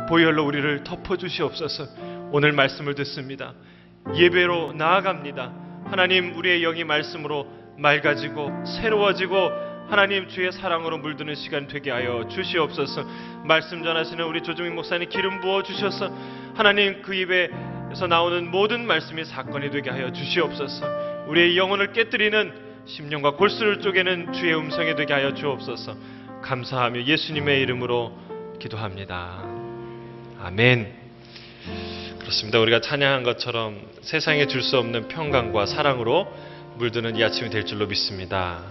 보혈로 우리를 덮어주시옵소서. 오늘 말씀을 듣습니다. 예배로 나아갑니다. 하나님, 우리의 영이 말씀으로 맑아지고 새로워지고 하나님 주의 사랑으로 물드는 시간 되게 하여 주시옵소서. 말씀 전하시는 우리 조정민 목사님 기름 부어 주셔서 하나님 그 입에서 나오는 모든 말씀이 사건이 되게 하여 주시옵소서. 우리의 영혼을 깨뜨리는 심령과 골수를 쪼개는 주의 음성이 되게 하여 주옵소서. 감사하며 예수님의 이름으로 기도합니다. 아멘. 그렇습니다. 우리가 찬양한 것처럼 세상에 줄 수 없는 평강과 사랑으로 물드는 이 아침이 될 줄로 믿습니다.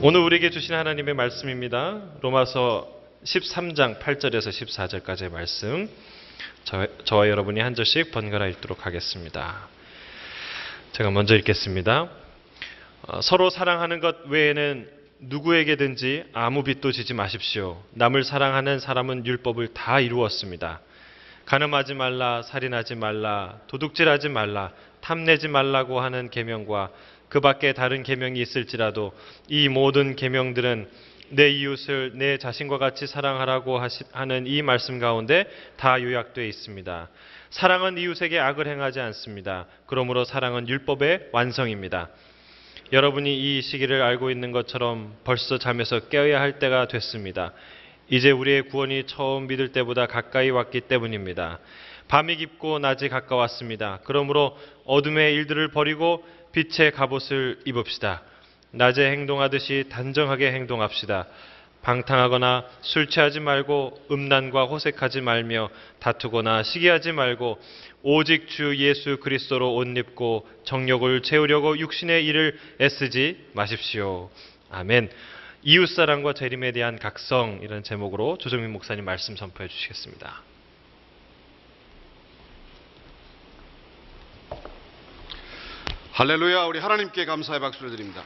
오늘 우리에게 주신 하나님의 말씀입니다. 로마서 13장 8절에서 14절까지의 말씀, 저와 여러분이 한 절씩 번갈아 읽도록 하겠습니다. 제가 먼저 읽겠습니다. 서로 사랑하는 것 외에는 누구에게든지 아무 빚도 지지 마십시오. 남을 사랑하는 사람은 율법을 다 이루었습니다. 간음하지 말라, 살인하지 말라, 도둑질하지 말라, 탐내지 말라고 하는 계명과 그 밖에 다른 계명이 있을지라도 이 모든 계명들은 내 이웃을 내 자신과 같이 사랑하라고 하는 이 말씀 가운데 다 요약되어 있습니다. 사랑은 이웃에게 악을 행하지 않습니다. 그러므로 사랑은 율법의 완성입니다. 여러분이 이 시기를 알고 있는 것처럼 벌써 잠에서 깨어야 할 때가 됐습니다. 이제 우리의 구원이 처음 믿을 때보다 가까이 왔기 때문입니다. 밤이 깊고 낮이 가까웠습니다. 그러므로 어둠의 일들을 버리고 빛의 갑옷을 입읍시다. 낮에 행동하듯이 단정하게 행동합시다. 방탕하거나 술 취하지 말고 음란과 호색하지 말며 다투거나 시기하지 말고 오직 주 예수 그리스도로 옷 입고 정욕을 채우려고 육신의 일을 애쓰지 마십시오. 아멘. 이웃사랑과 재림에 대한 각성, 이런 제목으로 조정민 목사님 말씀 선포해 주시겠습니다. 할렐루야. 우리 하나님께 감사의 박수를 드립니다.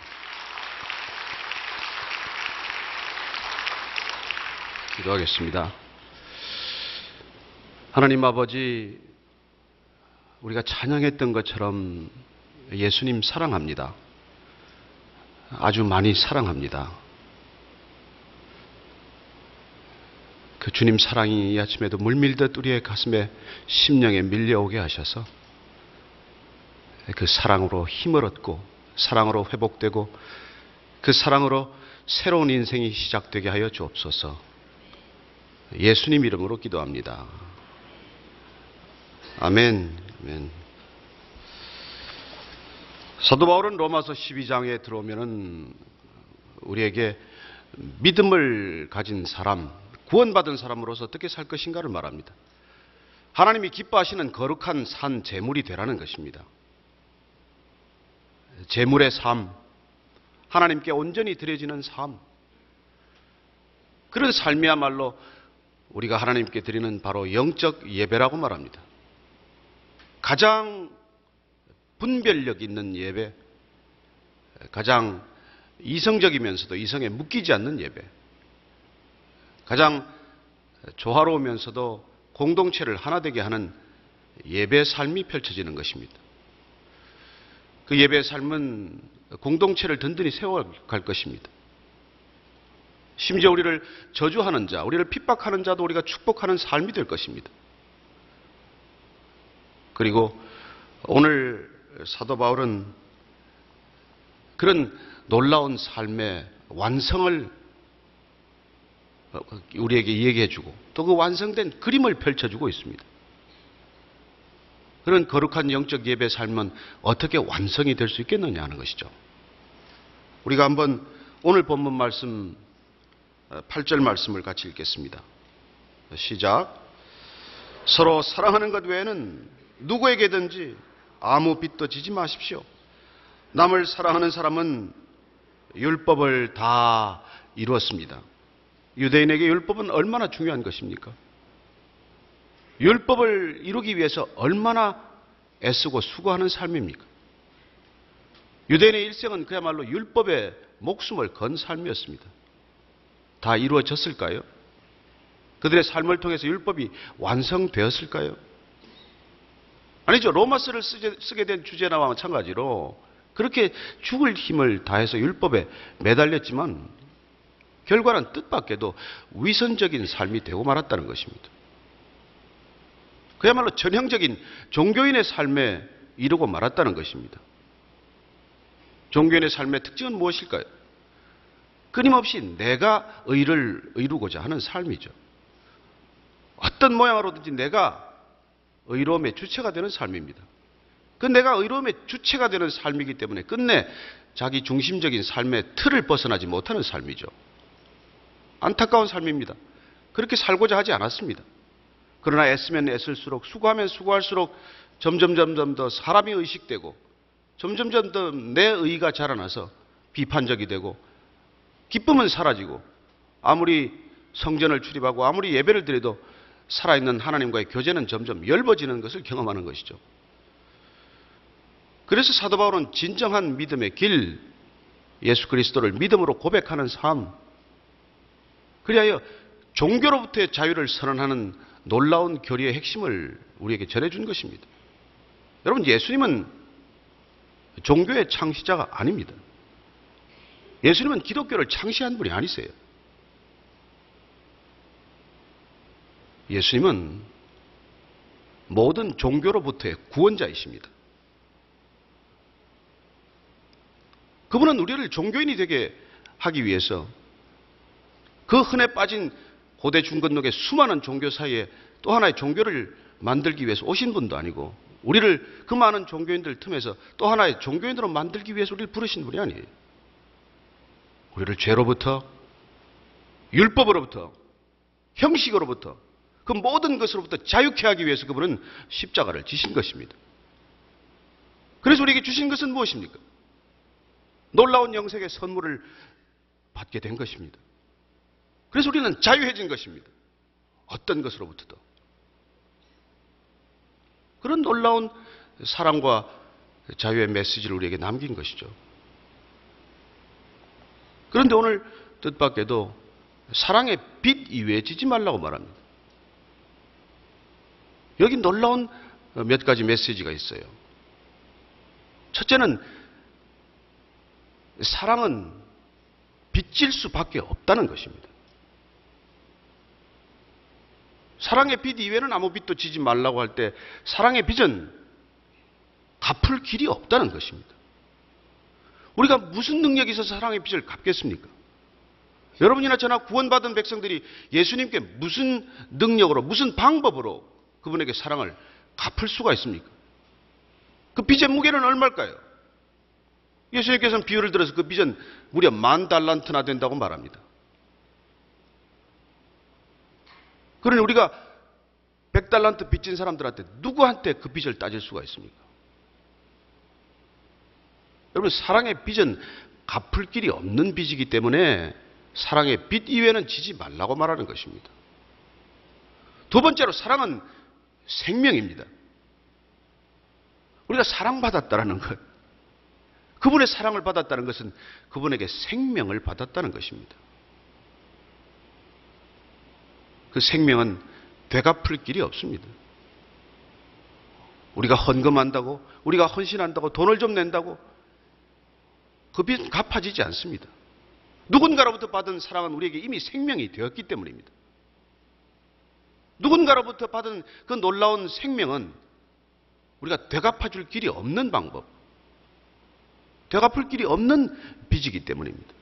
기도하겠습니다. 하나님 아버지, 우리가 찬양했던 것처럼 예수님 사랑합니다. 아주 많이 사랑합니다. 그 주님 사랑이 이 아침에도 물밀듯 우리의 가슴에 심령에 밀려오게 하셔서 그 사랑으로 힘을 얻고 사랑으로 회복되고 그 사랑으로 새로운 인생이 시작되게 하여 주옵소서. 예수님 이름으로 기도합니다. 아멘. 아멘. 사도 바울은 로마서 12장에 들어오면은 우리에게 믿음을 가진 사람, 구원받은 사람으로서 어떻게 살 것인가를 말합니다. 하나님이 기뻐하시는 거룩한 산 제물이 되라는 것입니다. 제물의 삶, 하나님께 온전히 드려지는 삶, 그런 삶이야말로 우리가 하나님께 드리는 바로 영적 예배라고 말합니다. 가장 분별력 있는 예배, 가장 이성적이면서도 이성에 묶이지 않는 예배, 가장 조화로우면서도 공동체를 하나 되게 하는 예배 삶이 펼쳐지는 것입니다. 그 예배의 삶은 공동체를 든든히 세워갈 것입니다. 심지어 우리를 저주하는 자, 우리를 핍박하는 자도 우리가 축복하는 삶이 될 것입니다. 그리고 오늘 사도 바울은 그런 놀라운 삶의 완성을 우리에게 얘기해주고 또 그 완성된 그림을 펼쳐주고 있습니다. 그런 거룩한 영적 예배 삶은 어떻게 완성이 될 수 있겠느냐 하는 것이죠. 우리가 한번 오늘 본문 말씀 8절 말씀을 같이 읽겠습니다. 시작. 서로 사랑하는 것 외에는 누구에게든지 아무 빚도 지지 마십시오. 남을 사랑하는 사람은 율법을 다 이루었습니다. 유대인에게 율법은 얼마나 중요한 것입니까? 율법을 이루기 위해서 얼마나 애쓰고 수고하는 삶입니까? 유대인의 일생은 그야말로 율법에 목숨을 건 삶이었습니다. 다 이루어졌을까요? 그들의 삶을 통해서 율법이 완성되었을까요? 아니죠. 로마서를 쓰게 된 주제나와 마찬가지로 그렇게 죽을 힘을 다해서 율법에 매달렸지만 결과는 뜻밖에도 위선적인 삶이 되고 말았다는 것입니다. 그야말로 전형적인 종교인의 삶에 이르고 말았다는 것입니다. 종교인의 삶의 특징은 무엇일까요? 끊임없이 내가 의를 이루고자 하는 삶이죠. 어떤 모양으로든지 내가 의로움의 주체가 되는 삶입니다. 그 내가 의로움의 주체가 되는 삶이기 때문에 끝내 자기 중심적인 삶의 틀을 벗어나지 못하는 삶이죠. 안타까운 삶입니다. 그렇게 살고자 하지 않았습니다. 그러나 애쓰면 애쓸수록, 수고하면 수고할수록 점점 더 사람이 의식되고 점점 더 내 의가 자라나서 비판적이 되고 기쁨은 사라지고 아무리 성전을 출입하고 아무리 예배를 드려도 살아있는 하나님과의 교제는 점점 엷어지는 것을 경험하는 것이죠. 그래서 사도 바울은 진정한 믿음의 길, 예수 그리스도를 믿음으로 고백하는 삶, 그리하여 종교로부터의 자유를 선언하는 놀라운 교리의 핵심을 우리에게 전해준 것입니다. 여러분, 예수님은 종교의 창시자가 아닙니다. 예수님은 기독교를 창시한 분이 아니세요. 예수님은 모든 종교로부터의 구원자이십니다. 그분은 우리를 종교인이 되게 하기 위해서 그 흔해 빠진 고대 중건록의 수많은 종교 사이에 또 하나의 종교를 만들기 위해서 오신 분도 아니고 우리를 그 많은 종교인들 틈에서 또 하나의 종교인으로 만들기 위해서 우리를 부르신 분이 아니에요. 우리를 죄로부터, 율법으로부터, 형식으로부터, 그 모든 것으로부터 자유케 하기 위해서 그분은 십자가를 지신 것입니다. 그래서 우리에게 주신 것은 무엇입니까? 놀라운 영생의 선물을 받게 된 것입니다. 그래서 우리는 자유해진 것입니다. 어떤 것으로부터도. 그런 놀라운 사랑과 자유의 메시지를 우리에게 남긴 것이죠. 그런데 오늘 뜻밖에도 사랑의 빛 이외에 지지 말라고 말합니다. 여기 놀라운 몇 가지 메시지가 있어요. 첫째는 사랑은 빚질 수밖에 없다는 것입니다. 사랑의 빚 이외에는 아무 빚도 지지 말라고 할 때 사랑의 빚은 갚을 길이 없다는 것입니다. 우리가 무슨 능력이 있어서 사랑의 빚을 갚겠습니까? 여러분이나 저나 구원받은 백성들이 예수님께 무슨 능력으로, 무슨 방법으로 그분에게 사랑을 갚을 수가 있습니까? 그 빚의 무게는 얼마일까요? 예수님께서는 비유를 들어서 그 빚은 무려 10,000달란트나 된다고 말합니다. 그러니 우리가 100달란트 빚진 사람들한테 누구한테 그 빚을 따질 수가 있습니까? 여러분, 사랑의 빚은 갚을 길이 없는 빚이기 때문에 사랑의 빚 이외에는 지지 말라고 말하는 것입니다. 두 번째로 사랑은 생명입니다. 우리가 사랑받았다는 것, 그분의 사랑을 받았다는 것은 그분에게 생명을 받았다는 것입니다. 그 생명은 되갚을 길이 없습니다. 우리가 헌금한다고, 우리가 헌신한다고, 돈을 좀 낸다고 그 빚은 갚아지지 않습니다. 누군가로부터 받은 사랑은 우리에게 이미 생명이 되었기 때문입니다. 누군가로부터 받은 그 놀라운 생명은 우리가 되갚아줄 길이 없는 방법, 되갚을 길이 없는 빚이기 때문입니다.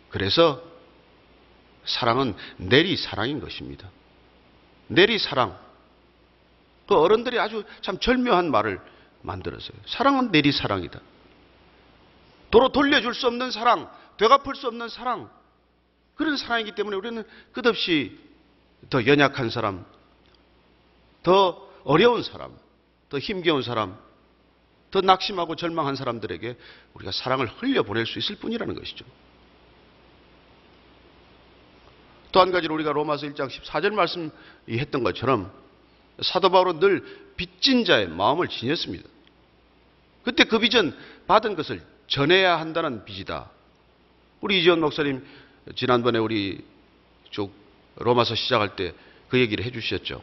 그래서 사랑은 내리사랑인 것입니다. 내리사랑. 그 어른들이 아주 참 절묘한 말을 만들었어요. 사랑은 내리사랑이다. 도로 돌려줄 수 없는 사랑, 되갚을 수 없는 사랑, 그런 사랑이기 때문에 우리는 끝없이 더 연약한 사람, 더 어려운 사람, 더 힘겨운 사람, 더 낙심하고 절망한 사람들에게 우리가 사랑을 흘려보낼 수 있을 뿐이라는 것이죠. 또 한 가지로 우리가 로마서 1장 14절 말씀이 했던 것처럼 사도 바울은 늘 빚진 자의 마음을 지녔습니다. 그때 그 빚은 받은 것을 전해야 한다는 빚이다. 우리 이지원 목사님 지난번에 우리 쭉 로마서 시작할 때 그 얘기를 해주셨죠.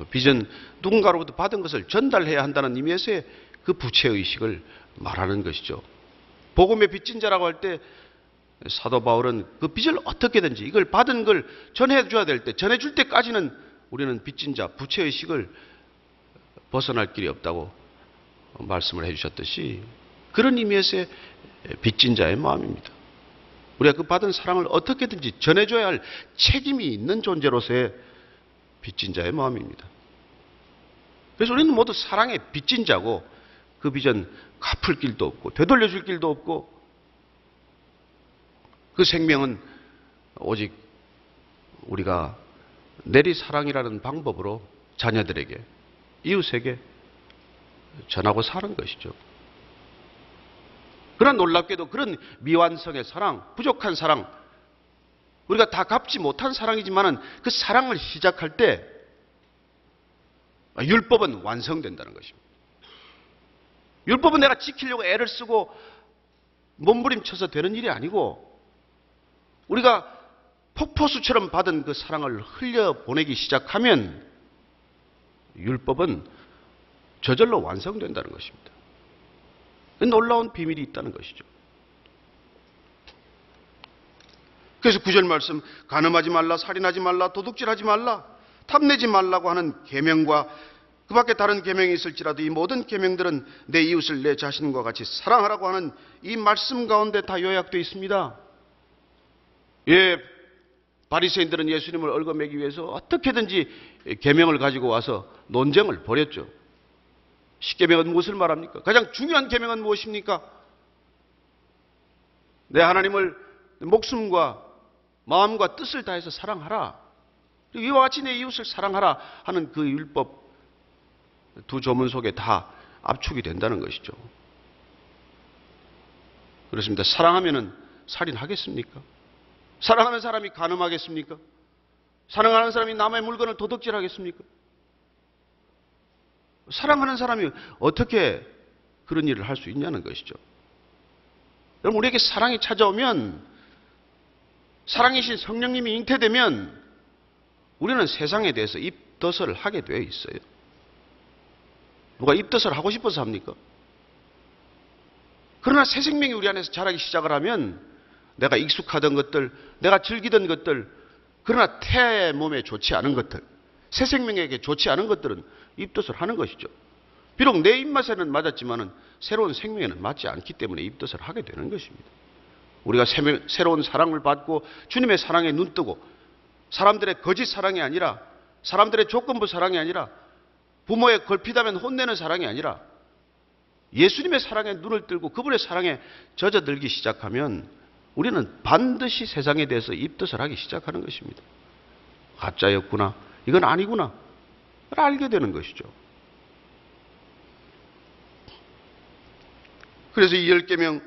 빚은 누군가로부터 받은 것을 전달해야 한다는 의미에서의 그 부채의식을 말하는 것이죠. 복음의 빚진 자라고 할 때 사도 바울은 그 빚을 어떻게든지 이걸 받은 걸 전해줘야 될 때, 전해줄 때까지는 우리는 빚진 자, 부채의식을 벗어날 길이 없다고 말씀을 해주셨듯이 그런 의미에서의 빚진 자의 마음입니다. 우리가 그 받은 사랑을 어떻게든지 전해줘야 할 책임이 있는 존재로서의 빚진 자의 마음입니다. 그래서 우리는 모두 사랑의 빚진 자고 그 빚은 갚을 길도 없고 되돌려줄 길도 없고 그 생명은 오직 우리가 내리사랑이라는 방법으로 자녀들에게 이웃에게 전하고 사는 것이죠. 그러나 놀랍게도 그런 미완성의 사랑, 부족한 사랑, 우리가 다 갚지 못한 사랑이지만은 그 사랑을 시작할 때 율법은 완성된다는 것입니다. 율법은 내가 지키려고 애를 쓰고 몸부림쳐서 되는 일이 아니고 우리가 폭포수처럼 받은 그 사랑을 흘려보내기 시작하면 율법은 저절로 완성된다는 것입니다. 놀라운 비밀이 있다는 것이죠. 그래서 9절 말씀, 간음하지 말라, 살인하지 말라, 도둑질하지 말라, 탐내지 말라고 하는 계명과 그 밖에 다른 계명이 있을지라도 이 모든 계명들은 내 이웃을 내 자신과 같이 사랑하라고 하는 이 말씀 가운데 다 요약되어 있습니다. 예, 바리새인들은 예수님을 얽어매기 위해서 어떻게든지 계명을 가지고 와서 논쟁을 벌였죠. 십계명은 무엇을 말합니까? 가장 중요한 계명은 무엇입니까? 내 하나님을 목숨과 마음과 뜻을 다해서 사랑하라. 이와 같이 내 이웃을 사랑하라 하는 그 율법 두 조문 속에 다 압축이 된다는 것이죠. 그렇습니다. 사랑하면은 살인하겠습니까? 사랑하는 사람이 간음하겠습니까? 사랑하는 사람이 남의 물건을 도둑질하겠습니까? 사랑하는 사람이 어떻게 그런 일을 할 수 있냐는 것이죠. 여러분, 우리에게 사랑이 찾아오면, 사랑이신 성령님이 잉태되면 우리는 세상에 대해서 입덧을 하게 되어 있어요. 누가 입덧을 하고 싶어서 합니까? 그러나 새 생명이 우리 안에서 자라기 시작을 하면 내가 익숙하던 것들, 내가 즐기던 것들, 그러나 태 몸에 좋지 않은 것들, 새 생명에게 좋지 않은 것들은 입덧을 하는 것이죠. 비록 내 입맛에는 맞았지만은 새로운 생명에는 맞지 않기 때문에 입덧을 하게 되는 것입니다. 우리가 새로운 사랑을 받고 주님의 사랑에 눈뜨고 사람들의 거짓 사랑이 아니라, 사람들의 조건부 사랑이 아니라, 부모의 걸핏하면 혼내는 사랑이 아니라 예수님의 사랑에 눈을 뜨고 그분의 사랑에 젖어들기 시작하면 우리는 반드시 세상에 대해서 입덧을 하기 시작하는 것입니다. 가짜였구나, 이건 아니구나 알게 되는 것이죠. 그래서 이 10계명,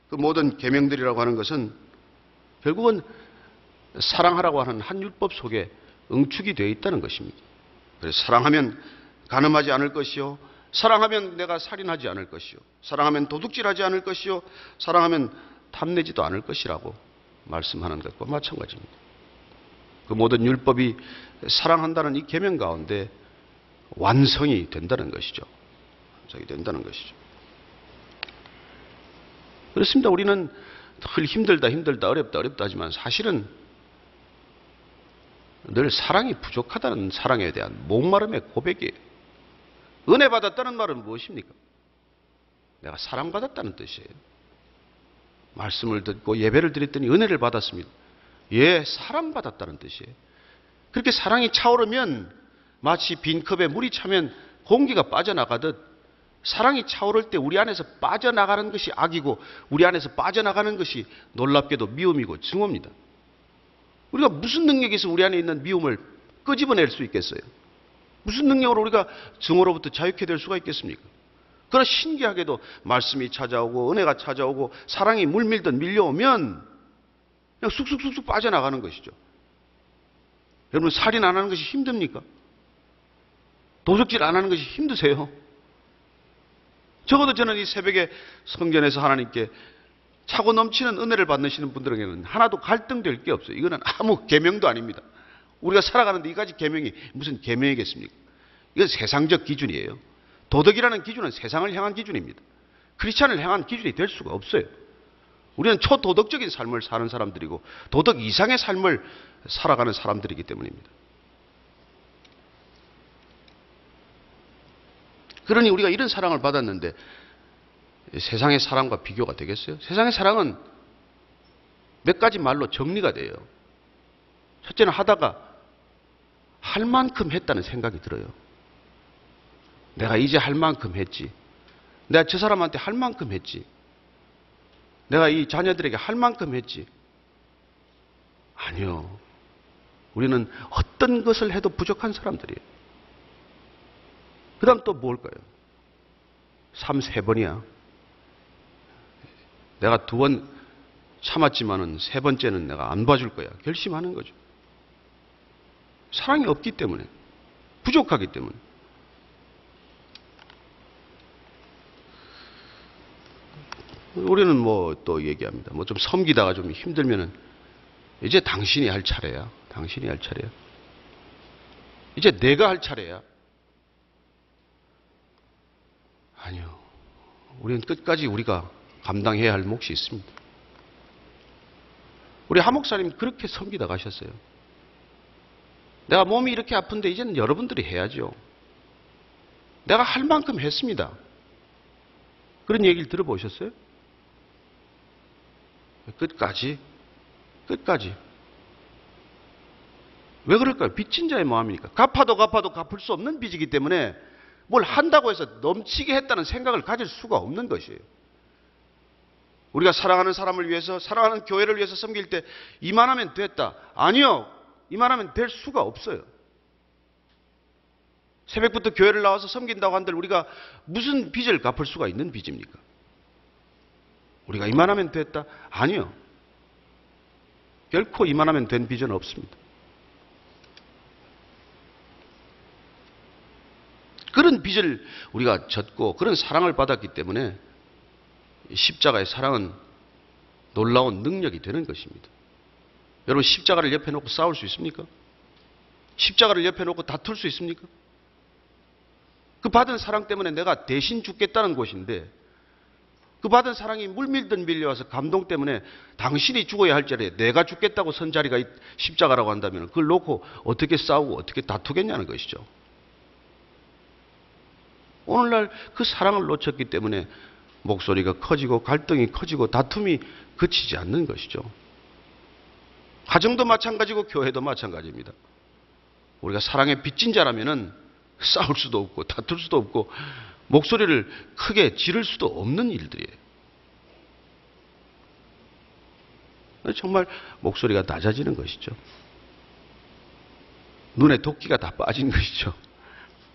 그 모든 계명들이라고 하는 것은 결국은 사랑하라고 하는 한 율법 속에 응축이 되어 있다는 것입니다. 그래서 사랑하면 간음하지 않을 것이요, 사랑하면 내가 살인하지 않을 것이요, 사랑하면 도둑질하지 않을 것이요, 사랑하면 탐내지도 않을 것이라고 말씀하는 것과 마찬가지입니다. 그 모든 율법이 사랑한다는 이 계명 가운데 완성이 된다는 것이죠. 완성이 된다는 것이죠. 그렇습니다. 우리는 늘 힘들다 어렵다 하지만 사실은 늘 사랑이 부족하다는 사랑에 대한 목마름의 고백이에요. 은혜 받았다는 말은 무엇입니까? 내가 사랑받았다는 뜻이에요. 말씀을 듣고 예배를 드렸더니 은혜를 받았습니다. 예, 사랑받았다는 뜻이에요. 그렇게 사랑이 차오르면 마치 빈 컵에 물이 차면 공기가 빠져나가듯 사랑이 차오를 때 우리 안에서 빠져나가는 것이 악이고 우리 안에서 빠져나가는 것이 놀랍게도 미움이고 증오입니다. 우리가 무슨 능력에서 우리 안에 있는 미움을 끄집어낼 수 있겠어요? 무슨 능력으로 우리가 증오로부터 자유케 될 수가 있겠습니까? 그러나 신기하게도 말씀이 찾아오고 은혜가 찾아오고 사랑이 물밀듯 밀려오면 그냥 쑥쑥쑥쑥 빠져나가는 것이죠. 여러분, 살인 안 하는 것이 힘듭니까? 도둑질 안 하는 것이 힘드세요? 적어도 저는 이 새벽에 성전에서 하나님께 차고 넘치는 은혜를 받으시는 분들에게는 하나도 갈등될 게 없어요. 이거는 아무 계명도 아닙니다. 우리가 살아가는데 이까지 계명이 무슨 계명이겠습니까? 이건 세상적 기준이에요. 도덕이라는 기준은 세상을 향한 기준입니다. 크리스찬을 향한 기준이 될 수가 없어요. 우리는 초도덕적인 삶을 사는 사람들이고 도덕 이상의 삶을 살아가는 사람들이기 때문입니다. 그러니 우리가 이런 사랑을 받았는데 세상의 사랑과 비교가 되겠어요? 세상의 사랑은 몇 가지 말로 정리가 돼요. 첫째는 하다가 할 만큼 했다는 생각이 들어요. 내가 이제 할 만큼 했지. 내가 저 사람한테 할 만큼 했지. 내가 이 자녀들에게 할 만큼 했지. 아니요. 우리는 어떤 것을 해도 부족한 사람들이에요. 그 다음 또 뭘까요? 3번이야. 내가 2번 참았지만은 3번째는 내가 안 봐줄 거야. 결심하는 거죠. 사랑이 없기 때문에, 부족하기 때문에. 우리는 뭐 또 얘기합니다. 뭐 좀 섬기다가 좀 힘들면은 이제 당신이 할 차례야. 당신이 할 차례야. 이제 내가 할 차례야. 아니요. 우리는 끝까지 우리가 감당해야 할 몫이 있습니다. 우리 하 목사님 그렇게 섬기다 가셨어요. 내가 몸이 이렇게 아픈데 이제는 여러분들이 해야죠. 내가 할 만큼 했습니다. 그런 얘기를 들어보셨어요? 끝까지. 왜 그럴까요? 빚진 자의 마음이니까. 갚아도 갚을 수 없는 빚이기 때문에 뭘 한다고 해서 넘치게 했다는 생각을 가질 수가 없는 것이에요. 우리가 사랑하는 사람을 위해서, 사랑하는 교회를 위해서 섬길 때 이만하면 됐다. 아니요. 이만하면 될 수가 없어요. 새벽부터 교회를 나와서 섬긴다고 한들 우리가 무슨 빚을 갚을 수가 있는 빚입니까? 우리가 이만하면 됐다? 아니요. 결코 이만하면 된 빚은 없습니다. 그런 빚을 우리가 졌고 그런 사랑을 받았기 때문에 십자가의 사랑은 놀라운 능력이 되는 것입니다. 여러분 십자가를 옆에 놓고 싸울 수 있습니까? 십자가를 옆에 놓고 다툴 수 있습니까? 그 받은 사랑 때문에 내가 대신 죽겠다는 것인데 그 받은 사랑이 물밀듯 밀려와서 감동 때문에 당신이 죽어야 할 자리에 내가 죽겠다고 선 자리가 십자가라고 한다면 그걸 놓고 어떻게 싸우고 어떻게 다투겠냐는 것이죠. 오늘날 그 사랑을 놓쳤기 때문에 목소리가 커지고 갈등이 커지고 다툼이 그치지 않는 것이죠. 가정도 마찬가지고 교회도 마찬가지입니다. 우리가 사랑에 빚진 자라면은 싸울 수도 없고 다툴 수도 없고 목소리를 크게 지를 수도 없는 일들이에요. 정말 목소리가 낮아지는 것이죠. 눈에 도끼가 다 빠진 것이죠.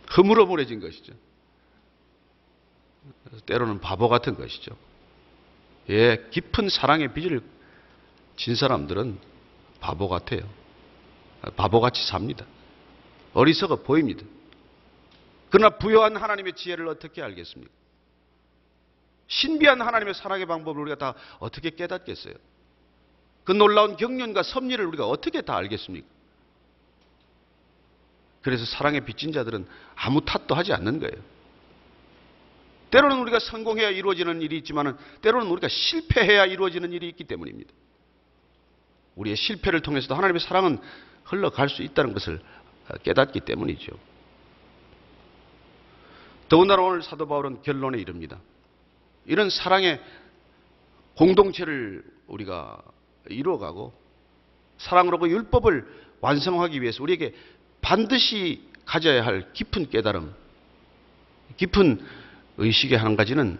흐물어물해진 것이죠. 때로는 바보 같은 것이죠. 예, 깊은 사랑의 빚을 진 사람들은 바보 같아요. 바보같이 삽니다. 어리석어 보입니다. 그러나 부여한 하나님의 지혜를 어떻게 알겠습니까? 신비한 하나님의 사랑의 방법을 우리가 다 어떻게 깨닫겠어요? 그 놀라운 경륜과 섭리를 우리가 어떻게 다 알겠습니까? 그래서 사랑에 빚진 자들은 아무 탓도 하지 않는 거예요. 때로는 우리가 성공해야 이루어지는 일이 있지만 때로는 우리가 실패해야 이루어지는 일이 있기 때문입니다. 우리의 실패를 통해서도 하나님의 사랑은 흘러갈 수 있다는 것을 깨닫기 때문이죠. 더군다나 오늘 사도 바울은 결론에 이릅니다. 이런 사랑의 공동체를 우리가 이루어가고 사랑으로 율법을 완성하기 위해서 우리에게 반드시 가져야 할 깊은 깨달음, 깊은 의식의 한 가지는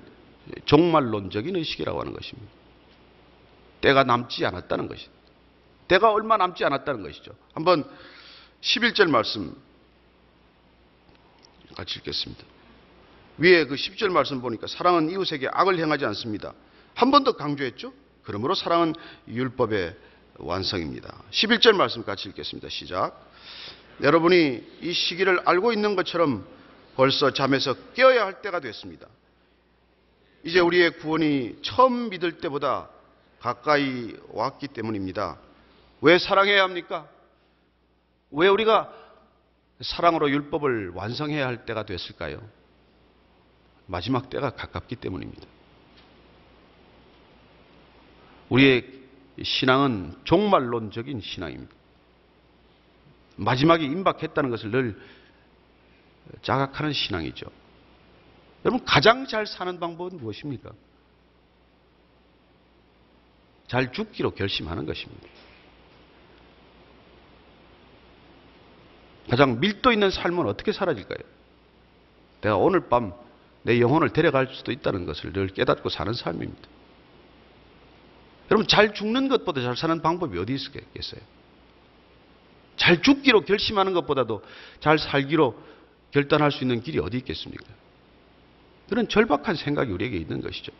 종말론적인 의식이라고 하는 것입니다. 때가 남지 않았다는 것이죠. 때가 얼마 남지 않았다는 것이죠. 한번 11절 말씀 같이 읽겠습니다. 위에 그 10절 말씀 보니까 사랑은 이웃에게 악을 행하지 않습니다. 한 번 더 강조했죠. 그러므로 사랑은 율법의 완성입니다. 11절 말씀 같이 읽겠습니다. 시작. 여러분이 이 시기를 알고 있는 것처럼 벌써 잠에서 깨어야 할 때가 됐습니다. 이제 우리의 구원이 처음 믿을 때보다 가까이 왔기 때문입니다. 왜 사랑해야 합니까? 왜 우리가 사랑으로 율법을 완성해야 할 때가 됐을까요? 마지막 때가 가깝기 때문입니다. 우리의 신앙은 종말론적인 신앙입니다. 마지막이 임박했다는 것을 늘 자각하는 신앙이죠. 여러분, 가장 잘 사는 방법은 무엇입니까? 잘 죽기로 결심하는 것입니다. 가장 밀도 있는 삶은 어떻게 사라질까요? 내가 오늘 밤 내 영혼을 데려갈 수도 있다는 것을 늘 깨닫고 사는 삶입니다. 여러분, 잘 죽는 것보다 잘 사는 방법이 어디 있겠어요? 잘 죽기로 결심하는 것보다도 잘 살기로 결단할 수 있는 길이 어디 있겠습니까? 그런 절박한 생각이 우리에게 있는 것이죠.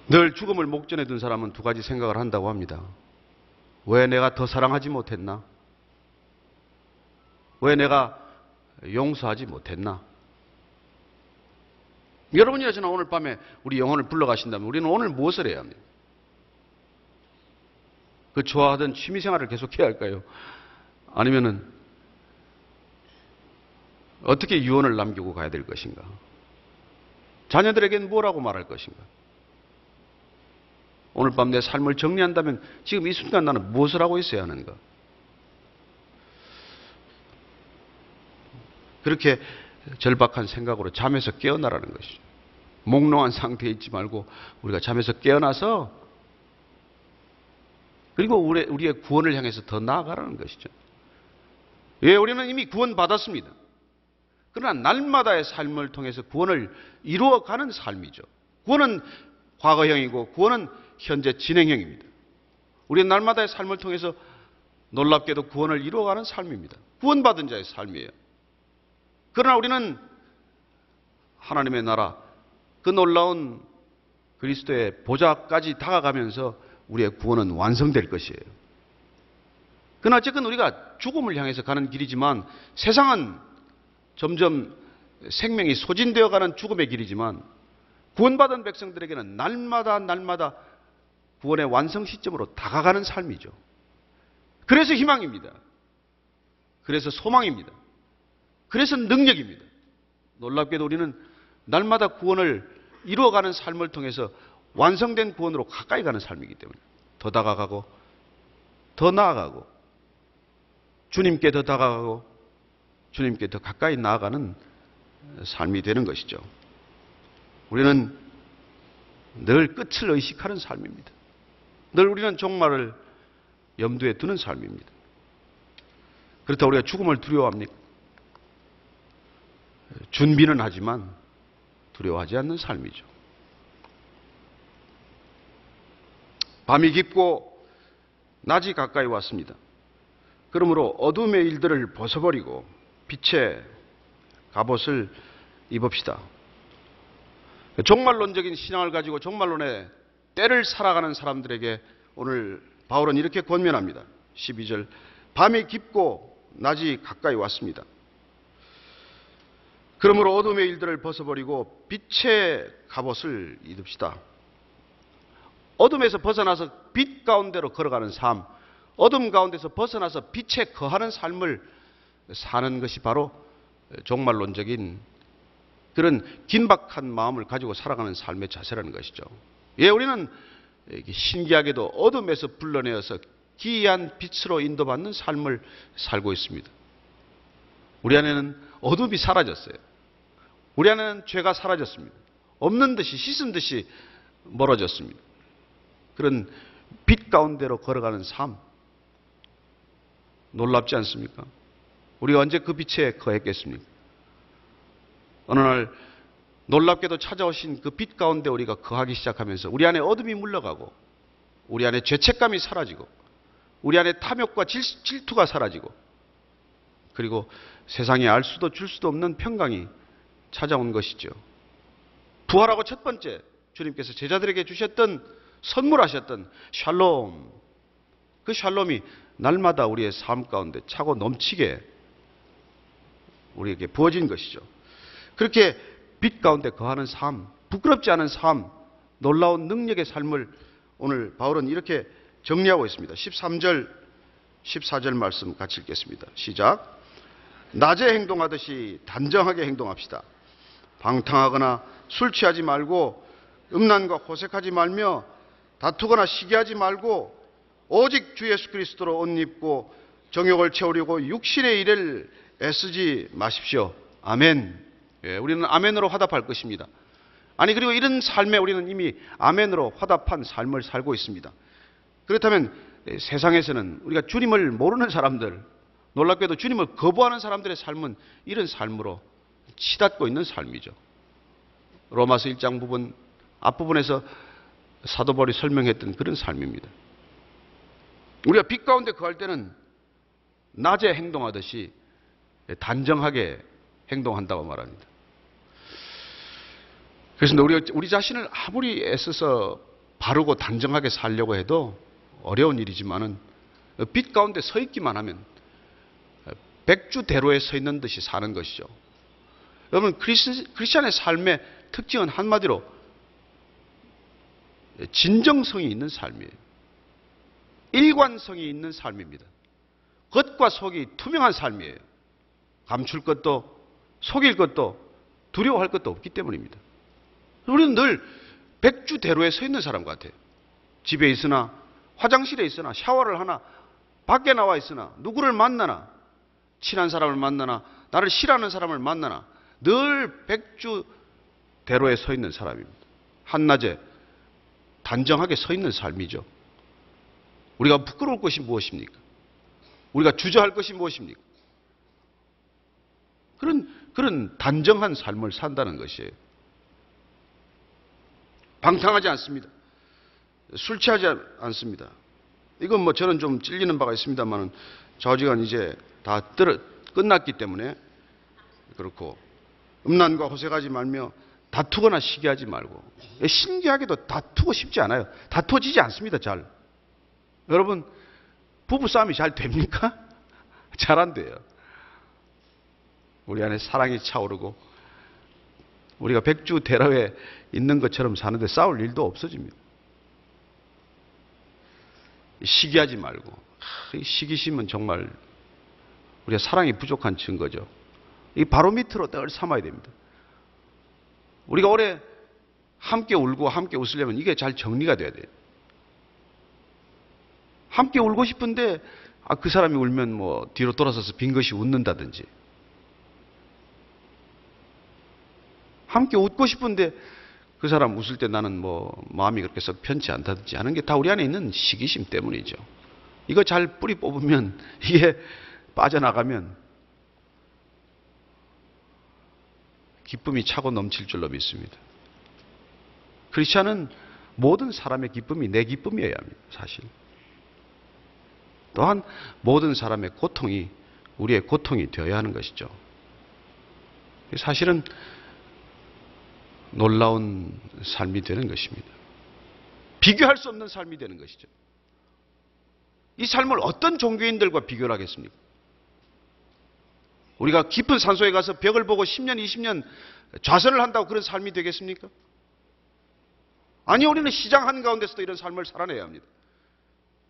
늘 죽음을 목전에 둔 사람은 두 가지 생각을 한다고 합니다. 왜 내가 더 사랑하지 못했나? 왜 내가 용서하지 못했나? 여러분이나 저나 오늘 밤에 우리 영혼을 불러가신다면 우리는 오늘 무엇을 해야 합니까? 그 좋아하던 취미생활을 계속해야 할까요? 아니면은 어떻게 유언을 남기고 가야 될 것인가? 자녀들에게는 뭐라고 말할 것인가? 오늘 밤 내 삶을 정리한다면 지금 이 순간 나는 무엇을 하고 있어야 하는가? 그렇게 절박한 생각으로 잠에서 깨어나라는 것이죠. 몽롱한 상태에 있지 말고 우리가 잠에서 깨어나서 그리고 우리의 구원을 향해서 더 나아가라는 것이죠. 예, 우리는 이미 구원받았습니다. 그러나 날마다의 삶을 통해서 구원을 이루어가는 삶이죠. 구원은 과거형이고 구원은 현재 진행형입니다. 우리는 날마다의 삶을 통해서 놀랍게도 구원을 이루어가는 삶입니다. 구원받은 자의 삶이에요. 그러나 우리는 하나님의 나라, 그 놀라운 그리스도의 보좌까지 다가가면서 우리의 구원은 완성될 것이에요. 그러나 어쨌든 우리가 죽음을 향해서 가는 길이지만 세상은 점점 생명이 소진되어가는 죽음의 길이지만 구원받은 백성들에게는 날마다 구원의 완성 시점으로 다가가는 삶이죠. 그래서 희망입니다. 그래서 소망입니다. 그래서 능력입니다. 놀랍게도 우리는 날마다 구원을 이루어가는 삶을 통해서 완성된 구원으로 가까이 가는 삶이기 때문에 더 다가가고 더 나아가고 주님께 더 다가가고 주님께 더 가까이 나아가는 삶이 되는 것이죠. 우리는 늘 끝을 의식하는 삶입니다. 늘 우리는 종말을 염두에 두는 삶입니다. 그렇다고 우리가 죽음을 두려워합니까? 준비는 하지만 두려워하지 않는 삶이죠. 밤이 깊고 낮이 가까이 왔습니다. 그러므로 어둠의 일들을 벗어버리고 빛의 갑옷을 입읍시다. 종말론적인 신앙을 가지고 종말론의 때를 살아가는 사람들에게 오늘 바울은 이렇게 권면합니다. 12절, 밤이 깊고 낮이 가까이 왔습니다. 그러므로 어둠의 일들을 벗어버리고 빛의 갑옷을 입읍시다. 어둠에서 벗어나서 빛 가운데로 걸어가는 삶, 어둠 가운데서 벗어나서 빛에 거하는 삶을 사는 것이 바로 종말론적인 그런 긴박한 마음을 가지고 살아가는 삶의 자세라는 것이죠. 예, 우리는 신기하게도 어둠에서 불러내어서 기이한 빛으로 인도받는 삶을 살고 있습니다. 우리 안에는 어둠이 사라졌어요. 우리 안에는 죄가 사라졌습니다. 없는 듯이 씻은 듯이 멀어졌습니다. 그런 빛 가운데로 걸어가는 삶, 놀랍지 않습니까? 우리가 언제 그 빛에 거했겠습니까? 어느 날 놀랍게도 찾아오신 그 빛 가운데 우리가 거하기 시작하면서 우리 안에 어둠이 물러가고 우리 안에 죄책감이 사라지고 우리 안에 탐욕과 질투가 사라지고 그리고 세상에 알 수도 줄 수도 없는 평강이 찾아온 것이죠. 부활하고 첫 번째 주님께서 제자들에게 주셨던 선물하셨던 샬롬, 그 샬롬이 날마다 우리의 삶 가운데 차고 넘치게 우리에게 부어진 것이죠. 그렇게 빛 가운데 거하는 삶, 부끄럽지 않은 삶, 놀라운 능력의 삶을 오늘 바울은 이렇게 정리하고 있습니다. 13절, 14절 말씀 같이 읽겠습니다. 시작. 낮에 행동하듯이 단정하게 행동합시다. 방탕하거나 술 취하지 말고 음란과 호색하지 말며 다투거나 시기하지 말고 오직 주 예수 그리스도로 옷 입고 정욕을 채우려고 육신의 일을 애쓰지 마십시오. 아멘. 예, 우리는 아멘으로 화답할 것입니다. 아니, 그리고 이런 삶에 우리는 이미 아멘으로 화답한 삶을 살고 있습니다. 그렇다면 세상에서는 우리가 주님을 모르는 사람들, 놀랍게도 주님을 거부하는 사람들의 삶은 이런 삶으로 치닫고 있는 삶이죠. 로마서 1장 부분 앞부분에서 사도 바울이 설명했던 그런 삶입니다. 우리가 빛 가운데 거할 때는 낮에 행동하듯이 단정하게 행동한다고 말합니다. 그래서 우리 자신을 아무리 애써서 바르고 단정하게 살려고 해도 어려운 일이지만은 빛 가운데 서 있기만 하면 백주대로에 서 있는 듯이 사는 것이죠. 여러분, 크리스찬의 삶의 특징은 한마디로 진정성이 있는 삶이에요. 일관성이 있는 삶입니다. 겉과 속이 투명한 삶이에요. 감출 것도 속일 것도 두려워할 것도 없기 때문입니다. 우리는 늘 백주대로에 서 있는 사람 같아요. 집에 있으나 화장실에 있으나 샤워를 하나 밖에 나와 있으나 누구를 만나나 친한 사람을 만나나 나를 싫어하는 사람을 만나나 늘 백주대로에 서 있는 사람입니다. 한낮에 단정하게 서 있는 삶이죠. 우리가 부끄러울 것이 무엇입니까? 우리가 주저할 것이 무엇입니까? 그런 단정한 삶을 산다는 것이에요. 방탕하지 않습니다. 술 취하지 않습니다. 이건 뭐 저는 좀 찔리는 바가 있습니다만 좌우지간 이제 다 끝났기 때문에 그렇고, 음란과 호색하지 말며 다투거나 시기하지 말고. 신기하게도 다투고 싶지 않아요. 다투어지지 않습니다. 잘. 여러분, 부부싸움이 잘 됩니까? 잘 안 돼요. 우리 안에 사랑이 차오르고 우리가 백주대로에 있는 것처럼 사는데 싸울 일도 없어집니다. 시기하지 말고. 이 시기심은 정말 우리가 사랑이 부족한 증거죠. 이 바로 밑으로 늘 삼아야 됩니다. 우리가 오래 함께 울고 함께 웃으려면 이게 잘 정리가 돼야 돼요. 함께 울고 싶은데 그 사람이 울면 뭐 뒤로 돌아서서 빙긋이 웃는다든지, 함께 웃고 싶은데 그 사람 웃을 때 나는 뭐 마음이 그렇게 썩 편치 않다든지 하는 게 다 우리 안에 있는 시기심 때문이죠. 이거 잘 뿌리 뽑으면, 이게 빠져나가면 기쁨이 차고 넘칠 줄로 믿습니다. 크리스찬은 모든 사람의 기쁨이 내 기쁨이어야 합니다. 사실. 또한 모든 사람의 고통이 우리의 고통이 되어야 하는 것이죠. 사실은 놀라운 삶이 되는 것입니다. 비교할 수 없는 삶이 되는 것이죠. 이 삶을 어떤 종교인들과 비교를 하겠습니까? 우리가 깊은 산소에 가서 벽을 보고 10년, 20년 좌선을 한다고 그런 삶이 되겠습니까? 아니, 우리는 시장 한가운데서도 이런 삶을 살아내야 합니다.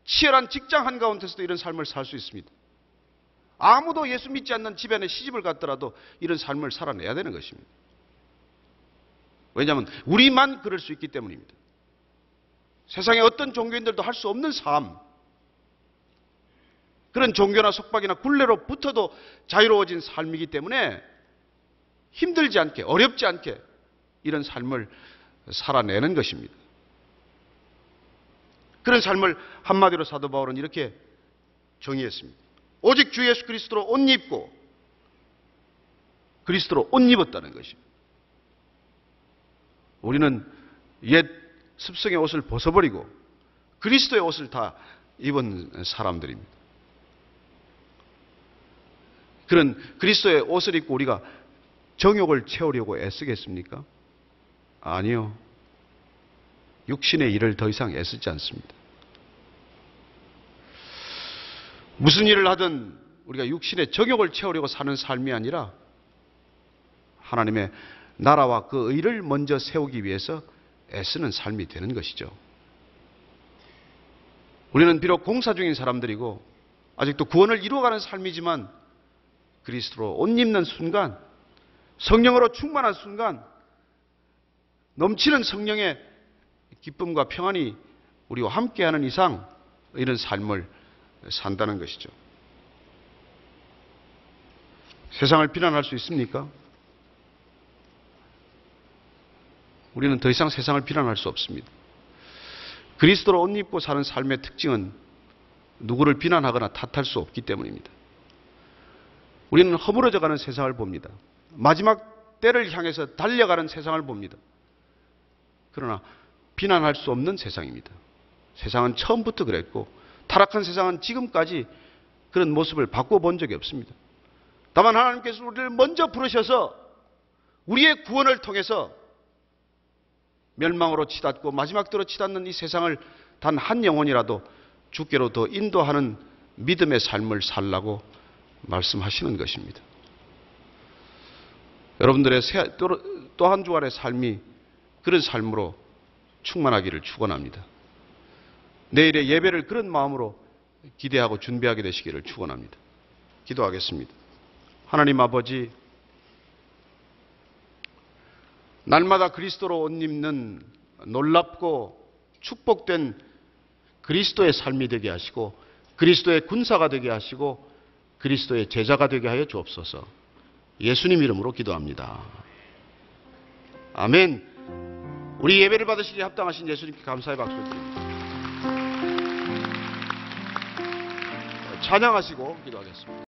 치열한 직장 한가운데서도 이런 삶을 살 수 있습니다. 아무도 예수 믿지 않는 집안에 시집을 갔더라도 이런 삶을 살아내야 되는 것입니다. 왜냐하면 우리만 그럴 수 있기 때문입니다. 세상에 어떤 종교인들도 할 수 없는 삶, 그런 종교나 속박이나 굴레로부터도 자유로워진 삶이기 때문에 힘들지 않게, 어렵지 않게 이런 삶을 살아내는 것입니다. 그런 삶을 한마디로 사도 바울은 이렇게 정의했습니다. 오직 주 예수 그리스도로 옷 입고 그리스도로 옷 입었다는 것입니다. 우리는 옛 습성의 옷을 벗어버리고 그리스도의 옷을 다 입은 사람들입니다. 그런 그리스도의 옷을 입고 우리가 정욕을 채우려고 애쓰겠습니까? 아니요. 육신의 일을 더 이상 애쓰지 않습니다. 무슨 일을 하든 우리가 육신의 정욕을 채우려고 사는 삶이 아니라 하나님의 나라와 그 의를 먼저 세우기 위해서 애쓰는 삶이 되는 것이죠. 우리는 비록 공사 중인 사람들이고 아직도 구원을 이루어가는 삶이지만 그리스도로 옷 입는 순간, 성령으로 충만한 순간 넘치는 성령의 기쁨과 평안이 우리와 함께하는 이상 이런 삶을 산다는 것이죠. 세상을 비난할 수 있습니까? 우리는 더 이상 세상을 비난할 수 없습니다. 그리스도로 옷 입고 사는 삶의 특징은 누구를 비난하거나 탓할 수 없기 때문입니다. 우리는 허물어져가는 세상을 봅니다. 마지막 때를 향해서 달려가는 세상을 봅니다. 그러나 비난할 수 없는 세상입니다. 세상은 처음부터 그랬고 타락한 세상은 지금까지 그런 모습을 바꿔본 적이 없습니다. 다만 하나님께서 우리를 먼저 부르셔서 우리의 구원을 통해서 멸망으로 치닫고 마지막 때로 치닫는 이 세상을 단 한 영혼이라도 주께로 더 인도하는 믿음의 삶을 살라고 말씀하시는 것입니다. 여러분들의 또 한 주간의 삶이 그런 삶으로 충만하기를 축원합니다. 내일의 예배를 그런 마음으로 기대하고 준비하게 되시기를 축원합니다. 기도하겠습니다. 하나님 아버지, 날마다 그리스도로 옷 입는 놀랍고 축복된 그리스도의 삶이 되게 하시고 그리스도의 군사가 되게 하시고 그리스도의 제자가 되게 하여 주옵소서. 예수님 이름으로 기도합니다. 아멘. 우리 예배를 받으시기에 합당하신 예수님께 감사의 박수 드립니다. 찬양하시고 기도하겠습니다.